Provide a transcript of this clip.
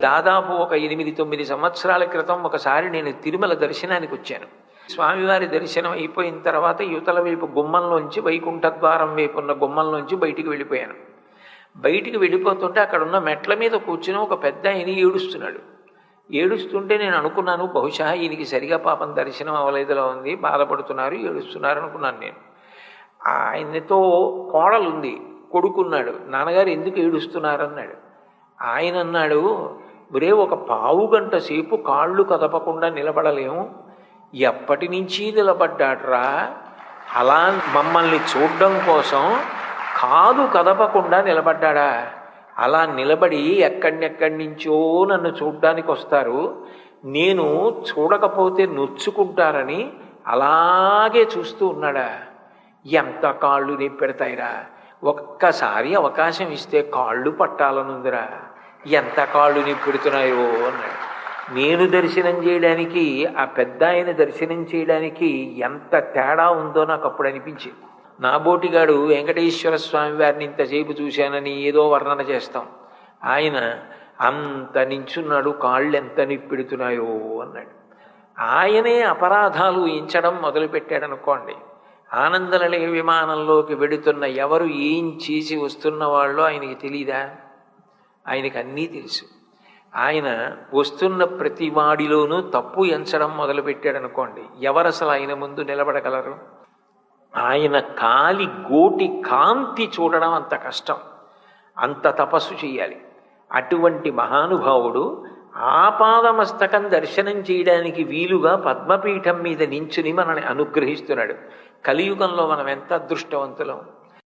దాదాపు ఒక 8-9 సంవత్సరాల క్రితం ఒకసారి నేను తిరుమల దర్శనానికి వచ్చాను. స్వామివారి దర్శనం అయిపోయిన తర్వాత యువతల వైపు గుమ్మంలోంచి, వైకుంఠ ద్వారం వైపు ఉన్న గుమ్మంలోంచి బయటికి వెళ్ళిపోయాను. బయటికి వెళ్ళిపోతుంటే అక్కడ ఉన్న మెట్ల మీద కూర్చుని ఒక పెద్ద ఆయన ఏడుస్తున్నాడు. ఏడుస్తుంటే నేను అనుకున్నాను, బహుశా ఈయనకి సరిగా పాపం దర్శనం అవ్వలేదులా ఉంది, బాధపడుతున్నారు, ఏడుస్తున్నారు అనుకున్నాను. నేను ఆయనతో కోడలుంది, కొడుకున్నాడు. నాన్నగారు ఎందుకు ఏడుస్తున్నారు అన్నాడు. ఆయన అన్నాడు, ఒరే, ఒక పావు గంట సేపు కాళ్ళు కదపకుండా నిలబడలేము, ఎప్పటి నుంచి నిలబడ్డాడ్రా, అలా మమ్మల్ని చూడడం కోసం కాదు కదపకుండా నిలబడ్డా, అలా నిలబడి ఎక్కడెక్కడి నుంచో నన్ను చూడ్డానికి వస్తారు, నేను చూడకపోతే నొచ్చుకుంటారని అలాగే చూస్తూ ఉన్నాడా, ఎంత కాళ్ళు నొప్పెడతాయిరా, ఒక్కసారి అవకాశం ఇస్తే కాళ్ళు పట్టాలనుందిరా, ఎంత కాళ్ళు నొప్పెడుతున్నాయో అన్నాడు. నేను దర్శనం చేయడానికి ఆ పెద్ద ఆయన దర్శనం చేయడానికి ఎంత తేడా ఉందో నాకు అప్పుడు అనిపించింది. నా బోటిగాడు వెంకటేశ్వర స్వామి వారిని ఇంతసేపు చూశానని ఏదో వర్ణన చేస్తాం, ఆయన అంత నించున్నాడు, కాళ్ళు ఎంత నొప్పెడుతున్నాయో అన్నాడు. ఆయనే అపరాధాలు ఎంచడం మొదలుపెట్టాడు అనుకోండి. ఆనందనిలయ విమానంలోకి వెడుతున్న ఎవరు ఏం చేసి వస్తున్న వాళ్ళో ఆయనకి తెలీదా? ఆయనకి అన్నీ తెలుసు. ఆయన వస్తున్న ప్రతి వాడిలోనూ తప్పు ఎంచడం మొదలుపెట్టాడు అనుకోండి, ఎవరు అసలు ఆయన ముందు నిలబడగలరు? ఆయన కాలి గోటి కాంతి చూడడం అంత కష్టం, అంత తపస్సు చేయాలి. అటువంటి మహానుభావుడు ఆపాదమస్తకం దర్శనం చేయడానికి వీలుగా పద్మపీఠం మీద నించుని మనల్ని అనుగ్రహిస్తున్నాడు. కలియుగంలో మనం ఎంత అదృష్టవంతులం.